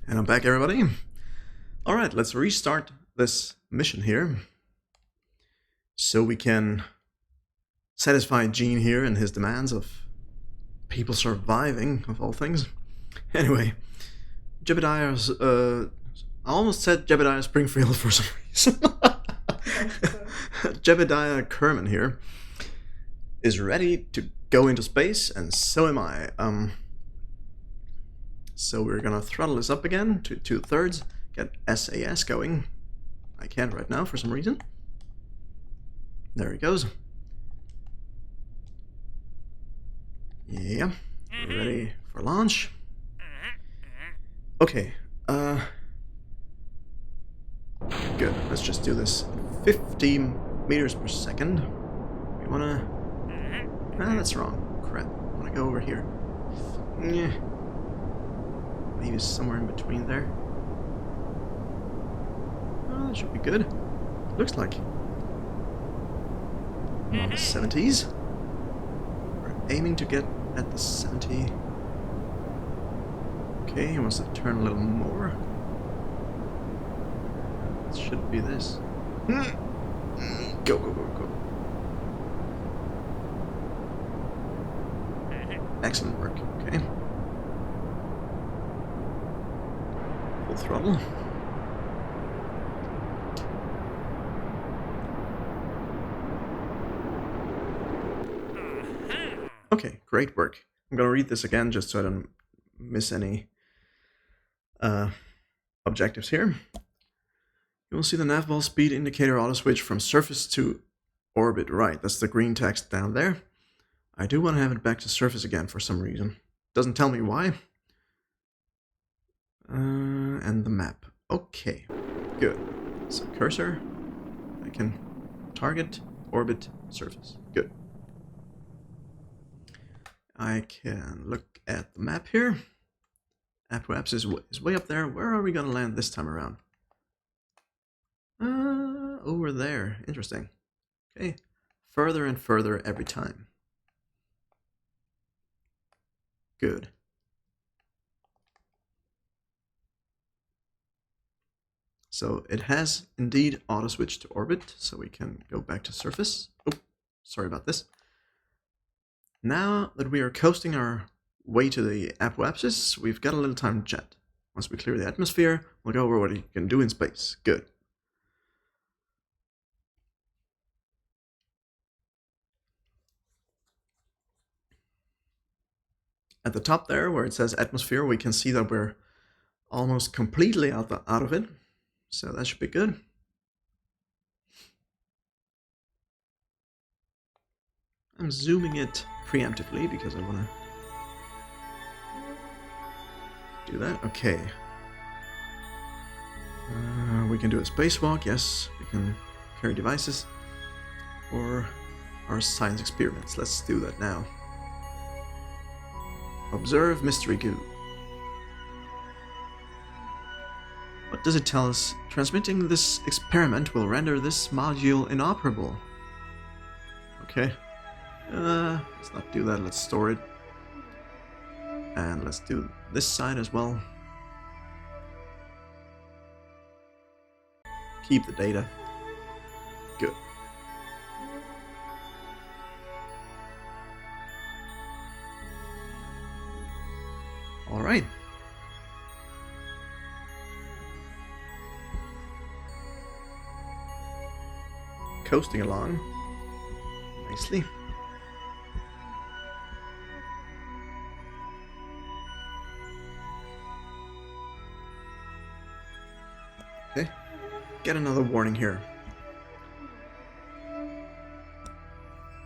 And I'm back, everybody. Alright, let's restart this mission here. So we can satisfy Gene here and his demands of people surviving, of all things. Anyway, Jebediah's, I almost said Jebediah Springfield for some reason. Jebediah Kerman here is ready to go into space, and so am I. So we're gonna throttle this up again to 2/3, get SAS going. I can't right now for some reason. There he goes. Yeah, we're ready for launch. Okay, good, let's just do this. 50 meters per second. We wanna... Ah, that's wrong. Crap, I wanna go over here. Yeah. Maybe somewhere in between there. Oh, that should be good. Looks like. On the 70s. We're aiming to get at the 70. Okay, he wants to turn a little more. It should be this. Go, go, go, go. Excellent work, okay. Full throttle. Okay, great work. I'm gonna read this again just so I don't miss any objectives here. You will see the navball speed indicator auto switch from surface to orbit. Right, that's the green text down there. I do want to have it back to surface again for some reason. Doesn't tell me why. And the map. Okay, good. So cursor, I can target, orbit, surface. Good. I can look at the map here. Apoapsis is way up there. Where are we gonna land this time around? Over there. Interesting. Okay, further and further every time. Good. So it has indeed auto switch to orbit, so we can go back to surface. Oh, sorry about this. Now that we are coasting our way to the apoapsis, we've got a little time to chat. Once we clear the atmosphere, we'll go over what you can do in space. Good. At the top there, where it says atmosphere, we can see that we're almost completely out of it. So that should be good. I'm zooming it preemptively because I want to do that. Okay. We can do a spacewalk, yes. We can carry devices. Or our science experiments. Let's do that now. Observe mystery goo. What does it tell us? Transmitting this experiment will render this module inoperable. Okay. Let's not do that. Let's store it. And let's do this side as well. Keep the data. Good. All right. Coasting along nicely. Okay, get another warning here.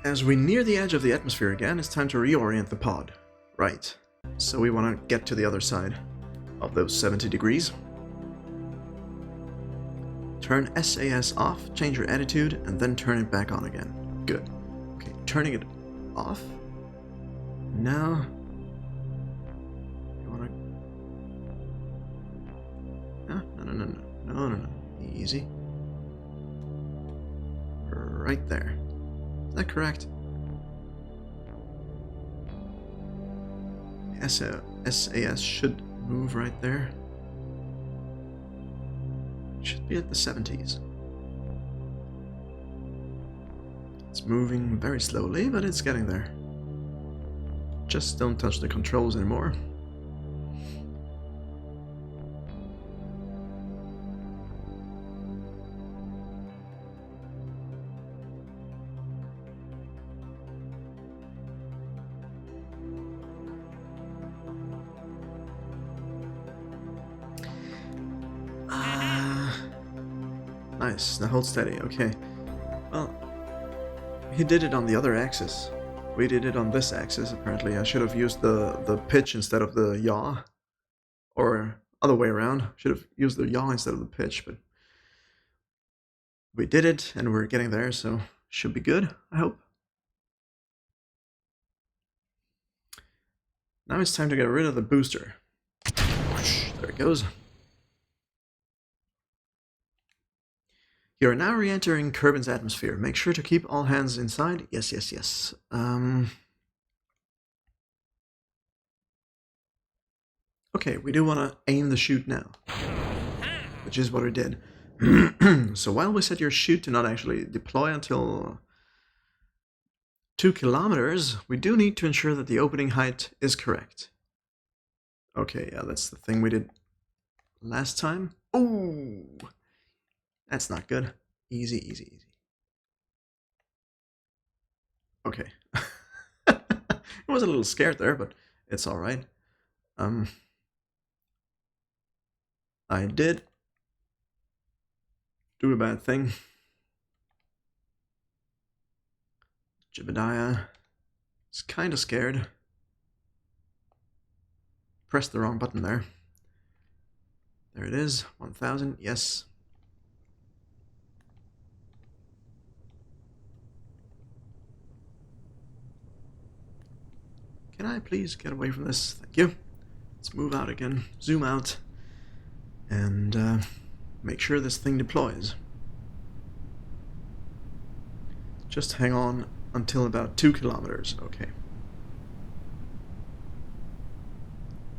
As we near the edge of the atmosphere again, it's time to reorient the pod. Right, so we want to get to the other side of those 70 degrees. Turn SAS off, change your attitude, and then turn it back on again. Good. Okay, turning it off. Now, you wanna... No. Easy. Right there. Is that correct? SAS should move right there. Should be at the 70s. It's moving very slowly, but it's getting there. Just don't touch the controls anymore. Nice, now hold steady, okay. Well, he did it on the other axis. We did it on this axis, apparently. I should have used the pitch instead of the yaw. Or other way around. Should have used the yaw instead of the pitch, but we did it and we're getting there, so should be good, I hope. Now it's time to get rid of the booster. There it goes. You are now re-entering Kerbal's atmosphere. Make sure to keep all hands inside. Yes, yes, yes. Okay, we do want to aim the chute now, which is what we did. So while we set your chute to not actually deploy until 2 kilometers, we do need to ensure that the opening height is correct. Okay, yeah, that's the thing we did last time. Ooh! That's not good. Easy, easy, easy. Okay. I was a little scared there, but it's alright. I did do a bad thing. Jebediah is kind of scared. Pressed the wrong button there. There it is. 1000. Yes. Can I please get away from this? Thank you. Let's move out again. Zoom out. And make sure this thing deploys. Just hang on until about 2 kilometers. Okay.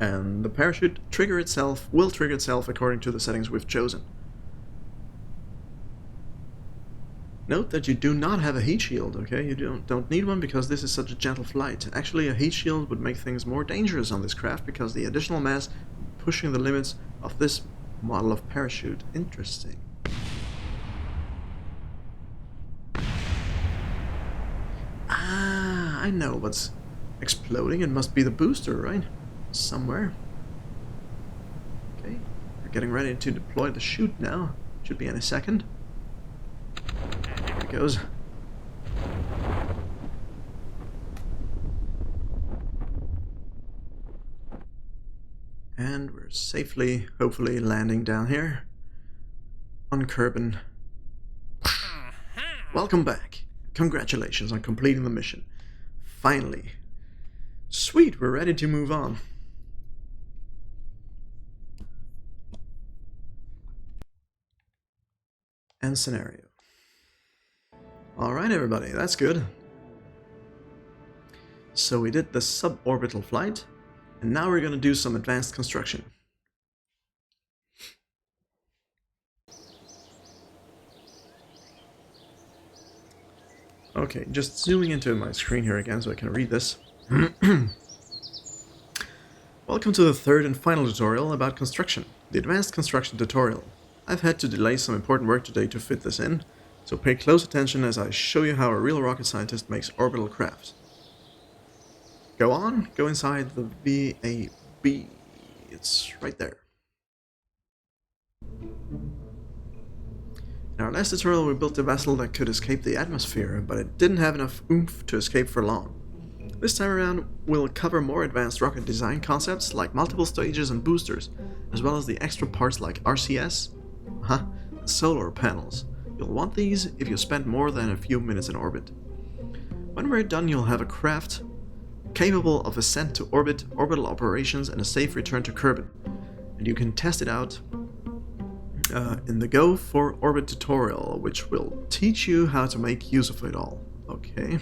And the parachute will trigger itself according to the settings we've chosen. Note that you do not have a heat shield, okay? You don't need one because this is such a gentle flight. Actually, a heat shield would make things more dangerous on this craft because the additional mass pushing the limits of this model of parachute. Interesting. Ah, I know what's exploding. It must be the booster, right? Somewhere. Okay, we're getting ready to deploy the chute now. Should be any second. There it goes. And we're safely, hopefully, landing down here on Kerbal. Welcome back. Congratulations on completing the mission. Finally. Sweet, we're ready to move on. End scenario. Alright everybody, that's good. So we did the suborbital flight, and now we're going to do some advanced construction. Okay, just zooming into my screen here again so I can read this. Welcome to the third and final tutorial about construction, the advanced construction tutorial. I've had to delay some important work today to fit this in, so pay close attention as I show you how a real rocket scientist makes orbital craft. Go on, go inside the VAB. It's right there. In our last tutorial we built a vessel that could escape the atmosphere, but it didn't have enough oomph to escape for long. This time around we'll cover more advanced rocket design concepts like multiple stages and boosters, as well as the extra parts like RCS, and solar panels. You'll want these if you spend more than a few minutes in orbit. When we're done you'll have a craft capable of ascent to orbit, orbital operations, and a safe return to Kerbal. And you can test it out in the Go for Orbit tutorial, which will teach you how to make use of it all. Okay.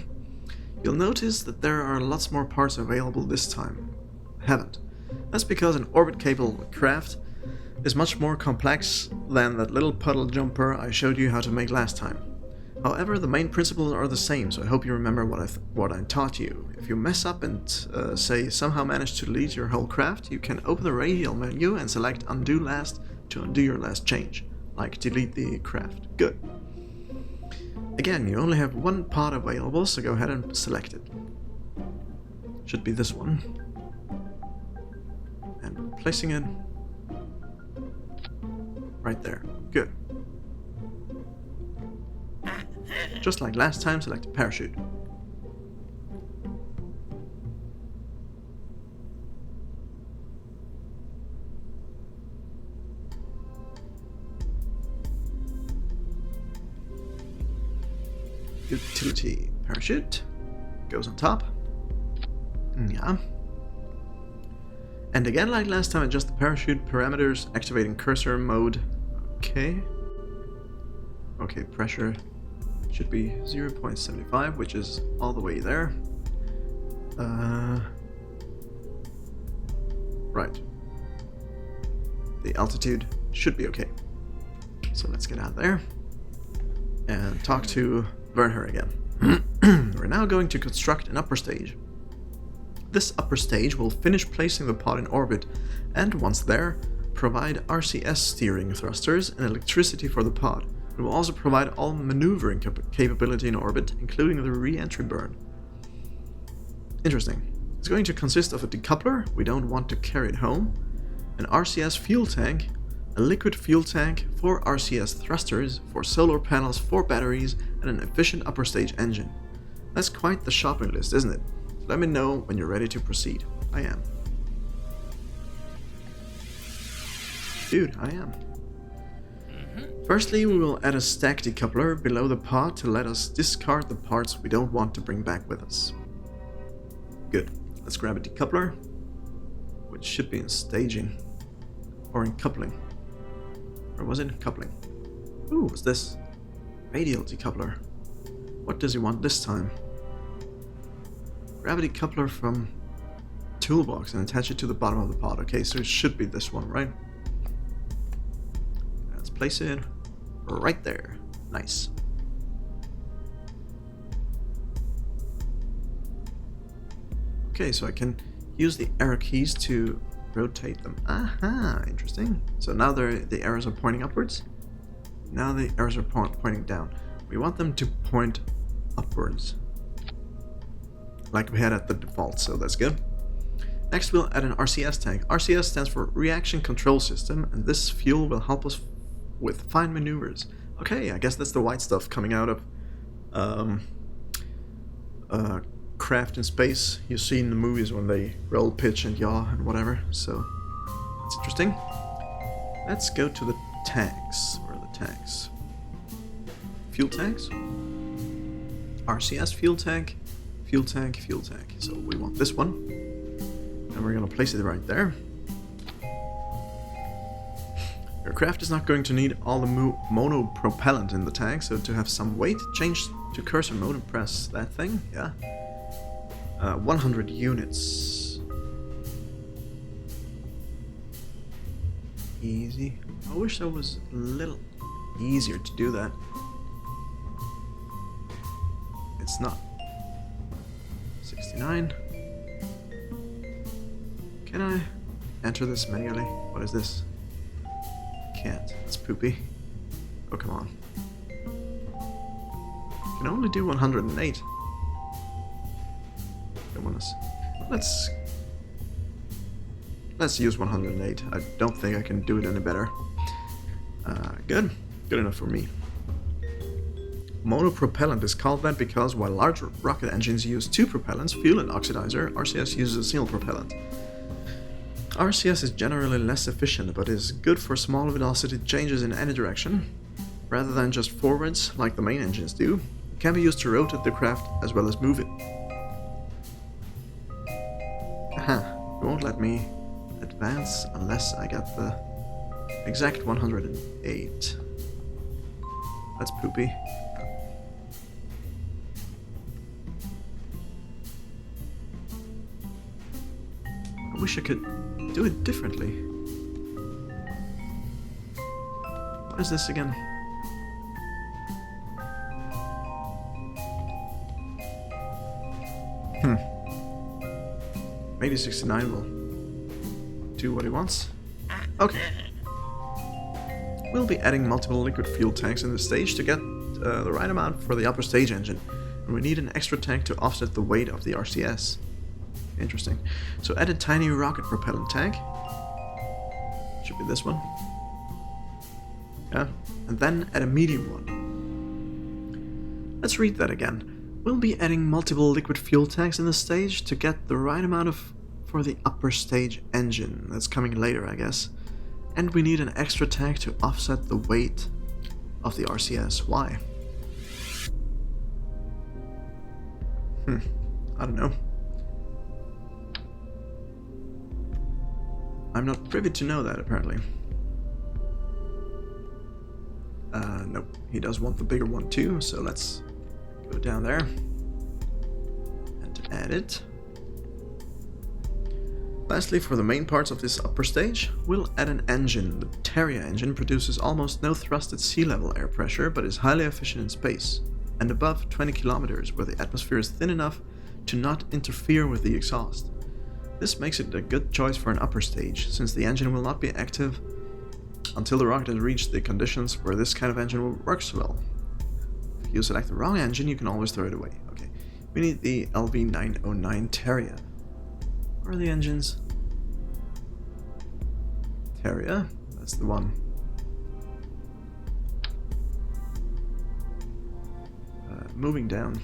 You'll notice that there are lots more parts available this time. Haven't. That's because an orbit-capable craft is much more complex than that little puddle jumper I showed you how to make last time. However, the main principles are the same, so I hope you remember what I taught you. If you mess up and, say, somehow manage to delete your whole craft, you can open the radial menu and select Undo Last to undo your last change, like delete the craft. Good. Again, you only have one pod available, so go ahead and select it. Should be this one. And placing it right there. Good. Just like last time, select a parachute. Utility parachute goes on top. Yeah. And again, like last time, adjust the parachute parameters, activating cursor mode. Okay. Okay, pressure should be 0.75, which is all the way there. Right. The altitude should be okay. So let's get out there and talk to Werner again. We're now going to construct an upper stage. This upper stage will finish placing the pod in orbit, and once there, provide RCS steering thrusters and electricity for the pod. It will also provide all maneuvering capability in orbit, including the re-entry burn. Interesting. It's going to consist of a decoupler, we don't want to carry it home, an RCS fuel tank, a liquid fuel tank, 4 RCS thrusters, 4 solar panels, 4 batteries, and an efficient upper stage engine. That's quite the shopping list, isn't it? So let me know when you're ready to proceed. I am. Dude, I am. Firstly, we will add a stack decoupler below the pod to let us discard the parts we don't want to bring back with us. Good. Let's grab a decoupler, which should be in staging, or in coupling. Or was it in coupling? Ooh, what's this? Radial decoupler. What does he want this time? Grab a decoupler from toolbox and attach it to the bottom of the pod. Okay, so it should be this one, right? Let's place it right there. Nice. Okay, so I can use the arrow keys to rotate them. Aha, interesting. So now the arrows are pointing upwards. Now the arrows are pointing down. We want them to point upwards, like we had at the default, so that's good. Next, we'll add an RCS tank. RCS stands for Reaction Control System, and this fuel will help us with fine maneuvers. Okay, I guess that's the white stuff coming out of craft in space you see in the movies when they roll, pitch, and yaw and whatever. So that's interesting. Let's go to the tanks. Where are the tanks? Fuel tanks? RCS fuel tank, fuel tank, fuel tank. So we want this one, and we're gonna place it right there. Your craft is not going to need all the mono propellant in the tank, so to have some weight, change to cursor mode and press that thing. Yeah. 100 units. Easy. I wish that was a little easier to do that. It's not. 69. Can I enter this manually? What is this? Can't. It's poopy. Oh, come on. Can only do 108. Let's use 108. I don't think I can do it any better. Good. Good enough for me. Monopropellant is called that because while large rocket engines use 2 propellants, fuel and oxidizer, RCS uses a single propellant. RCS is generally less efficient, but is good for small velocity changes in any direction. Rather than just forwards, like the main engines do, it can be used to rotate the craft as well as move it. Aha, it won't let me advance unless I get the exact 108. That's poopy. I wish I could do it differently. What is this again? Maybe 69 will do what he wants. Okay. We'll be adding multiple liquid fuel tanks in the stage to get the right amount for the upper stage engine. And we need an extra tank to offset the weight of the RCS. Interesting. So add a tiny rocket propellant tank. Should be this one. Yeah. And then add a medium one. Let's read that again. We'll be adding multiple liquid fuel tanks in the stage to get the right amount for the upper stage engine. That's coming later, I guess. And we need an extra tank to offset the weight of the RCS. Why? I don't know. I'm not privy to know that, apparently. Nope. He does want the bigger one too, so let's go down there and add it. Lastly, for the main parts of this upper stage, we'll add an engine. The Terria engine produces almost no thrust at sea level air pressure, but is highly efficient in space, and above 20 kilometers, where the atmosphere is thin enough to not interfere with the exhaust. This makes it a good choice for an upper stage, since the engine will not be active until the rocket has reached the conditions where this kind of engine works well. If you select the wrong engine, you can always throw it away. Okay, we need the LV909 Terria. Where are the engines? Terria, that's the one. Moving down.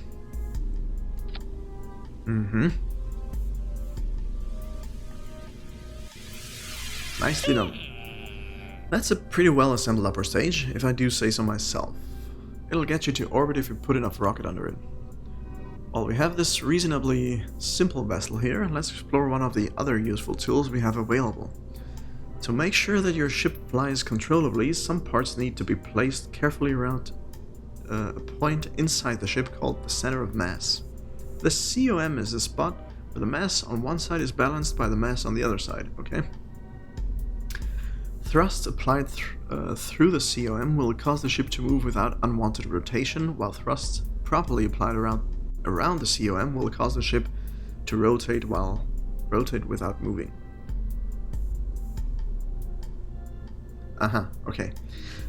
Nicely done. That's a pretty well assembled upper stage, if I do say so myself. It'll get you to orbit if you put enough rocket under it. While we have this reasonably simple vessel here, let's explore one of the other useful tools we have available. To make sure that your ship flies controllably, some parts need to be placed carefully around a point inside the ship called the center of mass. The COM is the spot where the mass on one side is balanced by the mass on the other side, okay? Thrust applied through the COM will cause the ship to move without unwanted rotation, while thrusts properly applied around the COM will cause the ship to rotate without moving. Okay.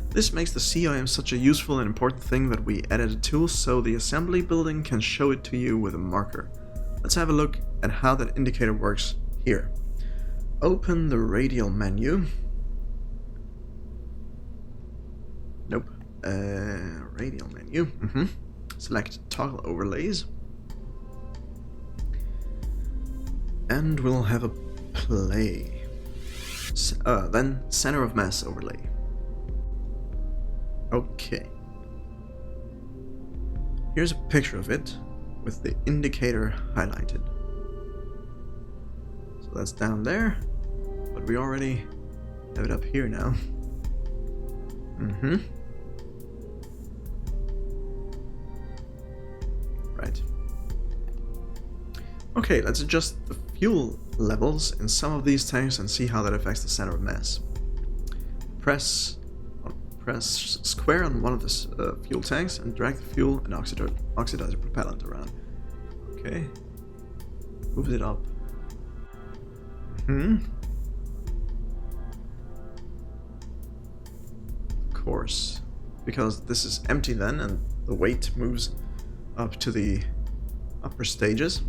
This makes the COM such a useful and important thing that we added a tool so the assembly building can show it to you with a marker. Let's have a look at how that indicator works here. Open the radial menu. Nope. Radial menu. Select toggle overlays. And we'll have a play. Then center of mass overlay. Okay. Here's a picture of it with the indicator highlighted. So that's down there, but we already have it up here now. Right. Okay, let's adjust the fuel levels in some of these tanks and see how that affects the center of mass. Press square on one of the fuel tanks and drag the fuel and oxidizer propellant around. Okay. Move it up. Of course. Because this is empty then and the weight moves up to the upper stages.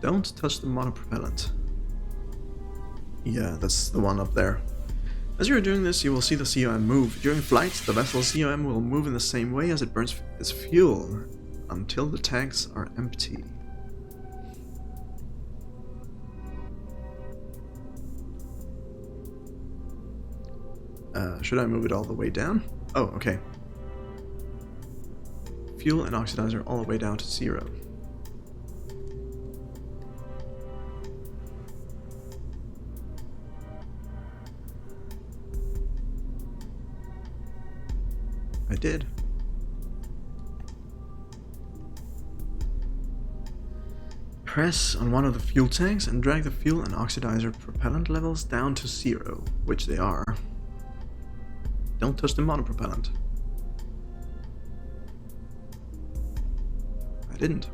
Don't touch the monopropellant. Yeah, that's the one up there. As you are doing this, you will see the COM move. During flight, the vessel's COM will move in the same way as it burns its fuel until the tanks are empty. Should I move it all the way down? Oh, okay. Fuel and oxidizer all the way down to 0. I did. Press on one of the fuel tanks and drag the fuel and oxidizer propellant levels down to 0, which they are. Don't touch the monopropellant. I didn't.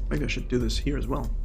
Maybe I should do this here as well.